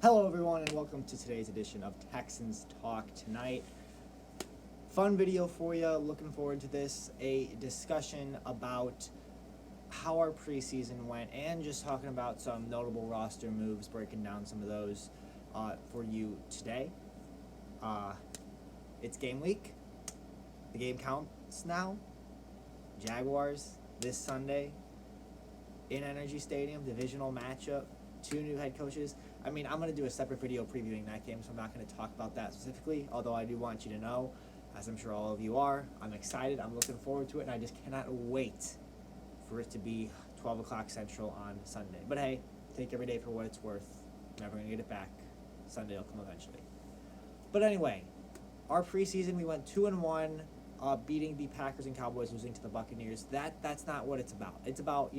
Hello everyone and welcome to today's edition of Texans Talk Tonight. Fun video for you, looking forward to this. A discussion about how our preseason went and just talking about some notable roster moves, breaking down some of those for you today. It's game week. The game counts now. Jaguars this Sunday in Energy Stadium, divisional matchup, 2 new head coaches. I'm going to do a separate video previewing that game, so I'm not going to talk about that specifically, although I do want you to know, as I'm sure all of you are, I'm excited, I'm looking forward to it, and I just cannot wait for it to be 12 o'clock Central on Sunday. But hey, take every day for what it's worth. Never going to get it back. Sunday will come eventually. But anyway, our preseason, we went 2-1, beating the Packers and Cowboys, losing to the Buccaneers. That's not what it's about. It's about,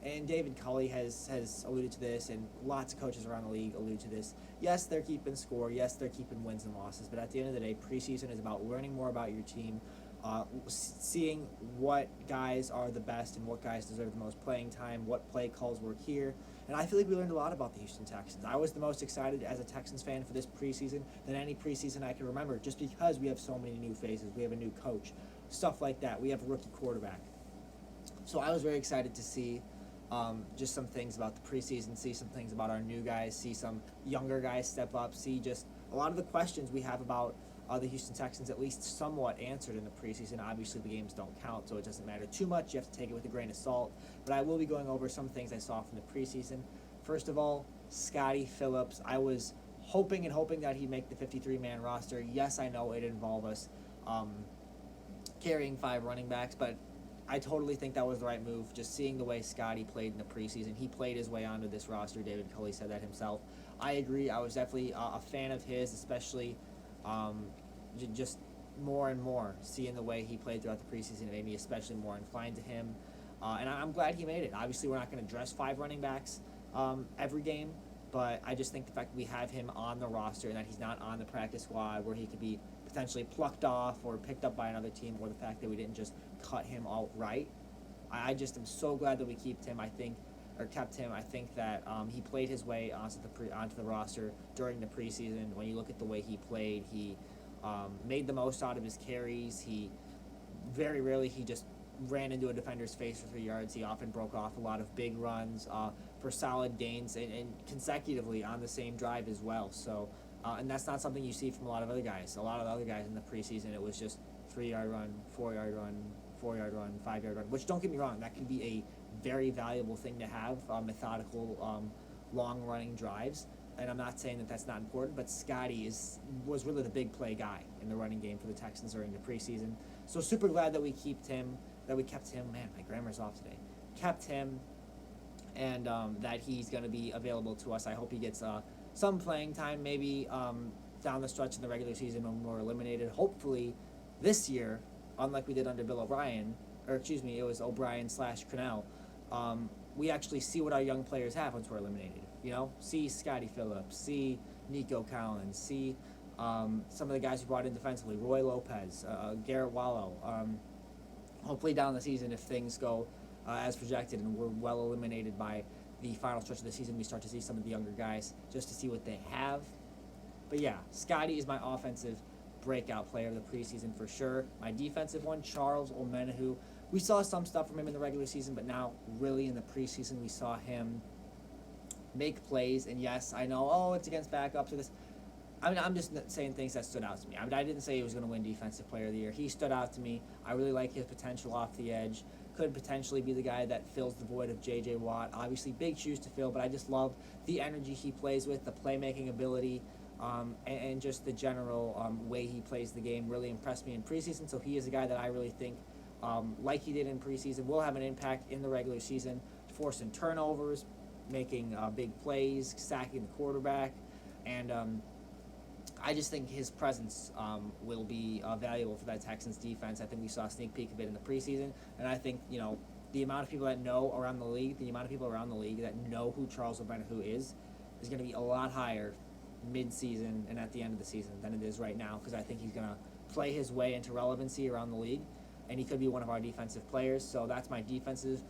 and David Culley has alluded to this, and lots of coaches around the league allude to this. Yes, they're keeping score. Yes, they're keeping wins and losses. But at the end of the day, preseason is about learning more about your team, seeing what guys are the best and what guys deserve the most playing time, what play calls work here. And I feel like we learned a lot about the Houston Texans. I was the most excited as a Texans fan for this preseason than any preseason I can remember, just because we have so many new faces. We have a new coach, stuff like that. We have a rookie quarterback. So I was very excited to see just some things about the preseason, see some things about our new guys, see some younger guys step up, see just a lot of the questions we have about the Houston Texans at least somewhat answered in the preseason. Obviously, the games don't count, so it doesn't matter too much. You have to take it with a grain of salt. But I will be going over some things I saw from the preseason. First of all, Scotty Phillips. I was hoping that he'd make the 53-man roster. Yes, I know it involved us carrying 5 running backs, but I totally think that was the right move. Just seeing the way Scotty played in the preseason, he played his way onto this roster. David Culley said that himself. I agree. I was definitely a fan of his, especially just more and more seeing the way he played throughout the preseason. It made me especially more inclined to him, and I'm glad he made it. Obviously, we're not going to dress 5 running backs every game, but I just think the fact that we have him on the roster and that he's not on the practice squad where he could be potentially plucked off or picked up by another team, or the fact that we didn't just cut him outright. I just am so glad that we kept him. I think that he played his way onto the roster during the preseason. When you look at the way he played, he made the most out of his carries. He very rarely he just ran into a defender's face for 3 yards. He often broke off a lot of big runs for solid gains and consecutively on the same drive as well. So, and that's not something you see from a lot of other guys. A lot of other guys in the preseason, it was just 3-yard run, 4-yard run, 4-yard run, 5-yard run, which, don't get me wrong, that can be a very valuable thing to have, methodical, long-running drives. And I'm not saying that that's not important, but Scotty was really the big play guy in the running game for the Texans during the preseason. So super glad that we kept him. Man, my grammar's off today. Kept him, and that he's going to be available to us. I hope he gets some playing time, maybe down the stretch in the regular season when we're eliminated. Hopefully this year, unlike we did under Bill O'Brien, it was O'Brien/Crennel, we actually see what our young players have once we're eliminated. See Scotty Phillips, see Nico Collins, see some of the guys who brought in defensively, Roy Lopez, Garrett Wallow. Hopefully down the season, if things go as projected and we're well eliminated by the final stretch of the season, we start to see some of the younger guys just to see what they have. But yeah, Scotty is my offensive breakout player of the preseason for sure. My defensive one, Charles Omenihu. We saw some stuff from him in the regular season, but now really in the preseason we saw him make plays. And yes, I know, it's against backups or this. I'm just saying things that stood out to me. I didn't say he was going to win Defensive Player of the Year. He stood out to me. I really like his potential off the edge. Could potentially be the guy that fills the void of J.J. Watt. Obviously, big shoes to fill, but I just love the energy he plays with, the playmaking ability, and just the general way he plays the game really impressed me in preseason. So he is a guy that I really think, like he did in preseason, will have an impact in the regular season, forcing turnovers, making big plays, sacking the quarterback, and I just think his presence will be valuable for that Texans defense. I think we saw a sneak peek of it in the preseason, and I think, the amount of people that know around the league, that know who Charles Omenihu is going to be a lot higher mid-season and at the end of the season than it is right now, because I think he's going to play his way into relevancy around the league, and he could be one of our defensive players. So that's my defensive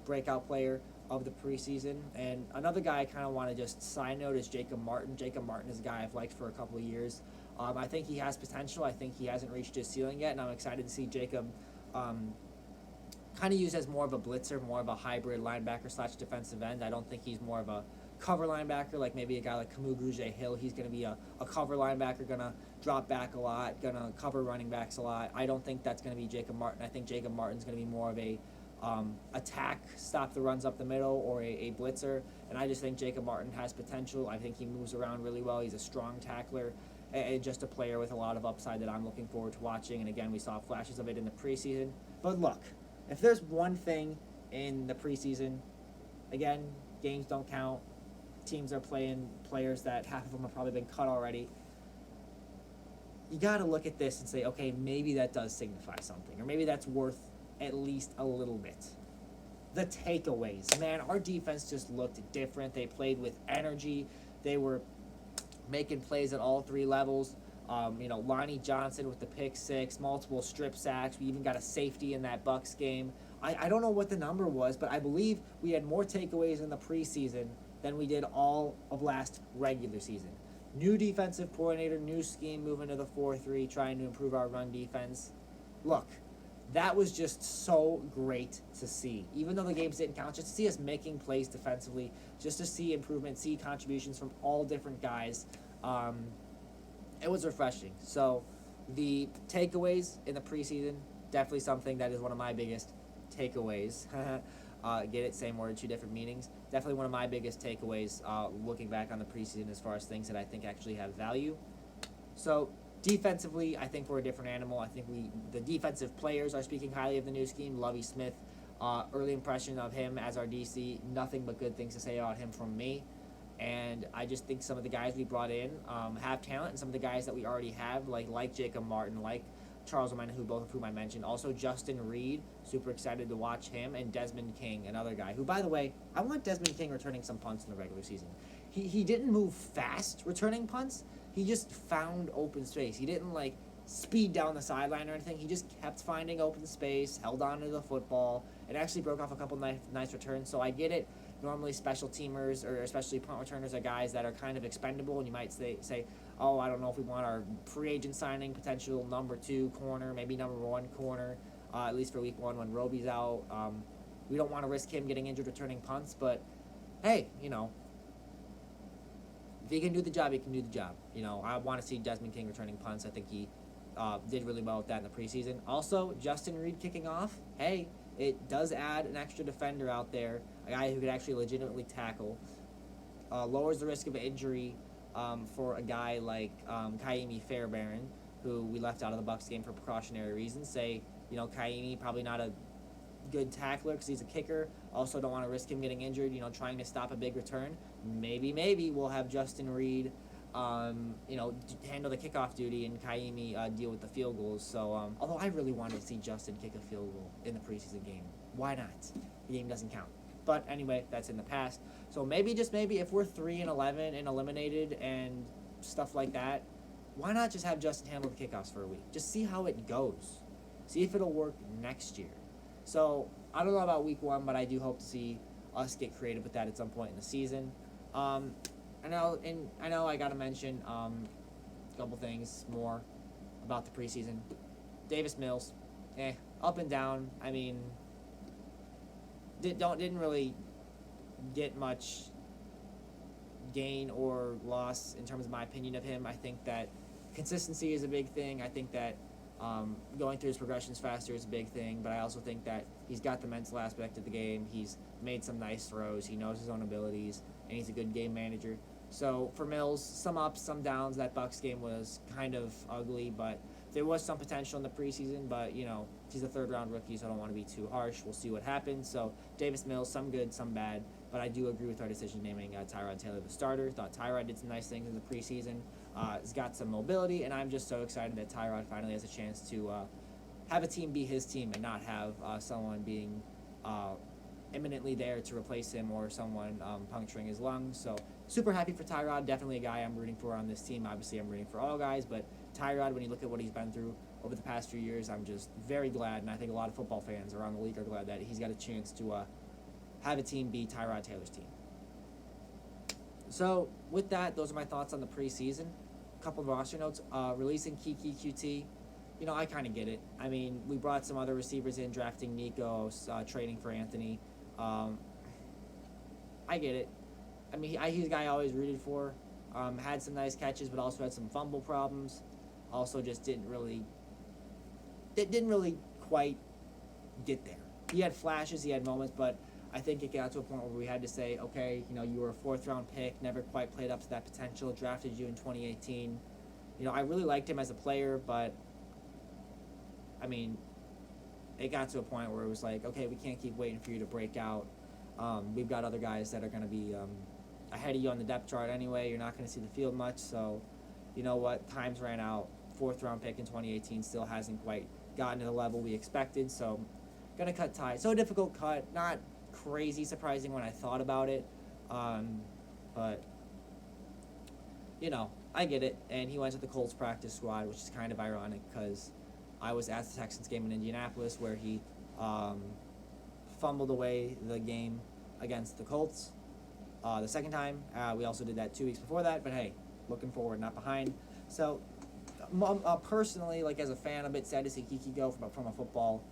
breakout player. of the preseason. And another guy I kind of want to just side note is Jacob Martin. Jacob Martin is a guy I've liked for a couple of years. I think he has potential. I think he hasn't reached his ceiling yet, and I'm excited to see Jacob kind of used as more of a blitzer, more of a hybrid linebacker / defensive end. I don't think he's more of a cover linebacker like maybe a guy like Kamu Grugier-Hill. He's going to be a cover linebacker, going to drop back a lot, going to cover running backs a lot. I don't think that's going to be Jacob Martin. I think Jacob Martin's going to be more of a attack, stop the runs up the middle, or a blitzer. And I just think Jacob Martin has potential. I think he moves around really well. He's a strong tackler and just a player with a lot of upside that I'm looking forward to watching. And again, we saw flashes of it in the preseason. But look, if there's one thing in the preseason, again, games don't count. Teams are playing players that half of them have probably been cut already. You got to look at this and say, okay, maybe that does signify something, or maybe that's worth at least a little bit. The takeaways. Man, our defense just looked different. They played with energy. They were making plays at all three levels. Lonnie Johnson with the pick six, multiple strip sacks. We even got a safety in that Bucs game. I don't know what the number was, but I believe we had more takeaways in the preseason than we did all of last regular season. New defensive coordinator, new scheme, moving to the 4-3, trying to improve our run defense. Look, that was just so great to see. Even though the games didn't count, just to see us making plays defensively, just to see improvement, see contributions from all different guys. It was refreshing. So the takeaways in the preseason, definitely something that is one of my biggest takeaways. Get it? Same word, two different meanings. Definitely one of my biggest takeaways looking back on the preseason as far as things that I think actually have value. So defensively, I think we're a different animal. I think the defensive players are speaking highly of the new scheme. Lovie Smith, early impression of him as our DC, nothing but good things to say about him from me. And I just think some of the guys we brought in have talent, and some of the guys that we already have, like Jacob Martin, like Charles Omena, both of whom I mentioned. Also Justin Reed, super excited to watch him, and Desmond King, another guy who, by the way, I want Desmond King returning some punts in the regular season. He didn't move fast returning punts. He just found open space. He didn't speed down the sideline or anything. He just kept finding open space, held on to the football, and actually broke off a couple nice returns. So I get it. Normally special teamers or especially punt returners are guys that are kind of expendable, and you might say, oh, I don't know if we want our free agent signing potential number 2 corner, maybe number 1 corner, at least for week 1 when Roby's out. We don't want to risk him getting injured returning punts, but hey, if he can do the job, he can do the job. I want to see Desmond King returning punts. I think he did really well with that in the preseason. Also, Justin Reed kicking off. Hey, it does add an extra defender out there, a guy who could actually legitimately tackle. Lowers the risk of injury for a guy like Kaimi Fairbairn, who we left out of the Bucs game for precautionary reasons. Kaimi probably not a good tackler because he's a kicker. Also don't want to risk him getting injured, trying to stop a big return. Maybe we'll have Justin Reed handle the kickoff duty and Kaimi deal with the field goals. So, although I really wanted to see Justin kick a field goal in the preseason game. Why not? The game doesn't count. But anyway, that's in the past. So maybe, just maybe, if we're 3-11 and eliminated and stuff like that, why not just have Justin handle the kickoffs for a week? Just see how it goes. See if it'll work next year. So I don't know about week 1, but I do hope to see us get creative with that at some point in the season. I know I gotta mention a couple things more about the preseason. Davis Mills, up and down. I mean, didn't really get much gain or loss in terms of my opinion of him. I think that consistency is a big thing. I think that going through his progressions faster is a big thing, but I also think that he's got the mental aspect of the game. He's made some nice throws. He knows his own abilities, and he's a good game manager. So for Mills, some ups, some downs. That Bucs game was kind of ugly, but there was some potential in the preseason. But he's a third-round rookie, so I don't want to be too harsh. We'll see what happens. So Davis Mills, some good, some bad, but I do agree with our decision naming Tyrod Taylor the starter. Thought Tyrod did some nice things in the preseason. He's got some mobility, and I'm just so excited that Tyrod finally has a chance to have a team be his team and not have someone being imminently there to replace him or someone puncturing his lungs. So super happy for Tyrod. Definitely a guy I'm rooting for on this team. Obviously, I'm rooting for all guys, but Tyrod, when you look at what he's been through over the past few years, I'm just very glad, and I think a lot of football fans around the league are glad that he's got a chance to have a team be Tyrod Taylor's team. So with that, those are my thoughts on the preseason. A couple of roster notes. Releasing Kiki QT. I kind of get it. I mean, we brought some other receivers in, drafting Nico, trading for Anthony. I get it. I mean, he's a guy I always rooted for. Had some nice catches, but also had some fumble problems. Also, just didn't really quite get there. He had flashes, he had moments, but I think it got to a point where we had to say, okay, you were a 4th-round pick, never quite played up to that potential, drafted you in 2018. I really liked him as a player, but, I mean, it got to a point where it was like, okay, we can't keep waiting for you to break out. We've got other guys that are going to be ahead of you on the depth chart anyway. You're not going to see the field much, so you know what? Times ran out. 4th-round pick in 2018 still hasn't quite gotten to the level we expected, so going to cut ties. So a difficult cut, not crazy surprising when I thought about it, but I get it. And he went to the Colts practice squad, which is kind of ironic because I was at the Texans game in Indianapolis where he fumbled away the game against the Colts the second time. We also did that 2 weeks before that, but hey, looking forward, not behind. So personally, as a fan, I'm a bit sad to see Kiki go from a football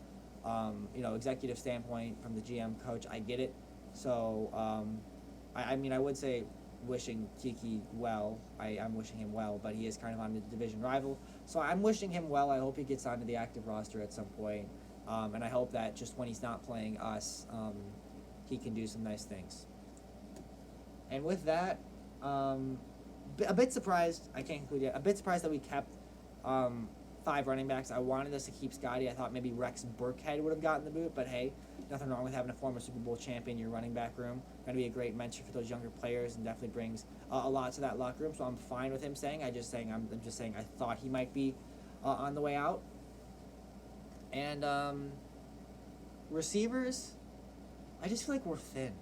executive standpoint, from the GM coach. I get it. So I mean, I would say wishing Kiki well. I'm wishing him well, but he is kind of on the division rival. So I'm wishing him well. I hope he gets onto the active roster at some point. And I hope that just when he's not playing us, he can do some nice things. And with that, a bit surprised, I can't conclude yet, a bit surprised that we kept 5 running backs. I wanted us to keep Scotty. I thought maybe Rex Burkhead would have gotten the boot, but hey, nothing wrong with having a former Super Bowl champion in your running back room. Going to be a great mentor for those younger players and definitely brings a lot to that locker room, so I'm fine with him saying. I'm just saying I thought he might be on the way out. And receivers, I just feel like we're thin.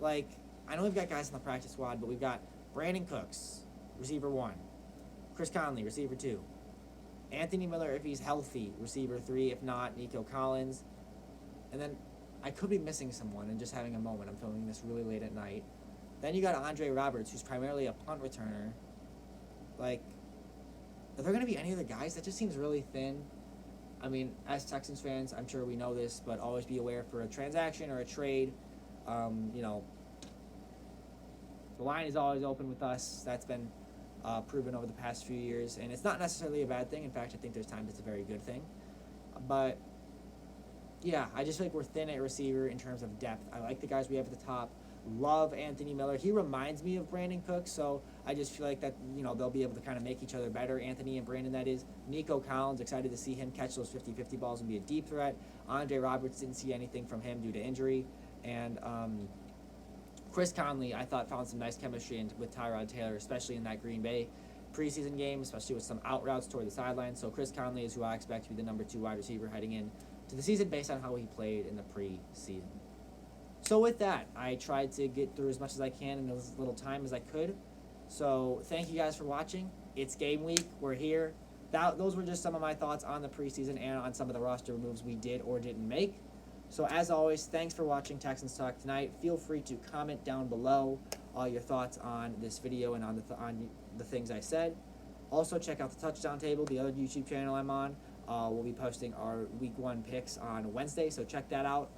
I know we've got guys in the practice squad, but we've got Brandon Cooks, receiver 1. Chris Conley, receiver 2. Anthony Miller, if he's healthy, receiver 3. If not, Nico Collins. And then I could be missing someone and just having a moment. I'm filming this really late at night. Then you got Andre Roberts, who's primarily a punt returner. Are there going to be any other guys? That just seems really thin. I mean, as Texans fans, I'm sure we know this, but always be aware for a transaction or a trade. The line is always open with us. That's been proven over the past few years, and it's not necessarily a bad thing. In fact, I think there's times it's a very good thing. But yeah, I just feel like we're thin at receiver in terms of depth. I like the guys we have at the top. Love Anthony Miller. He reminds me of Brandon Cooks, so I just feel like that they'll be able to kind of make each other better. Anthony and Brandon, that is. Nico Collins, excited to see him catch those 50-50 balls and be a deep threat. Andre Roberts, didn't see anything from him due to injury. And Chris Conley, I thought, found some nice chemistry with Tyrod Taylor, especially in that Green Bay preseason game, especially with some out routes toward the sideline. So Chris Conley is who I expect to be the number 2 wide receiver heading in to the season based on how he played in the preseason. So with that, I tried to get through as much as I can in as little time as I could. So thank you guys for watching. It's game week. We're here. Those were just some of my thoughts on the preseason and on some of the roster moves we did or didn't make. So as always, thanks for watching Texans Talk tonight. Feel free to comment down below your thoughts on this video and on the things I said. Also, check out the Touchdown Table, the other YouTube channel I'm on. We'll be posting our Week 1 picks on Wednesday, so check that out.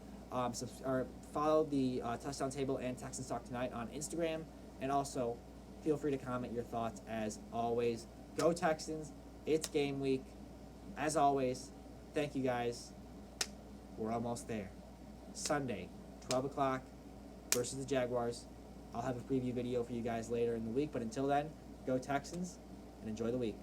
Follow the Touchdown Table and Texans Talk Tonight on Instagram. And also, feel free to comment your thoughts as always. Go Texans. It's game week. As always, thank you guys. We're almost there. Sunday, 12 o'clock versus the Jaguars. I'll have a preview video for you guys later in the week, but until then, go Texans and enjoy the week.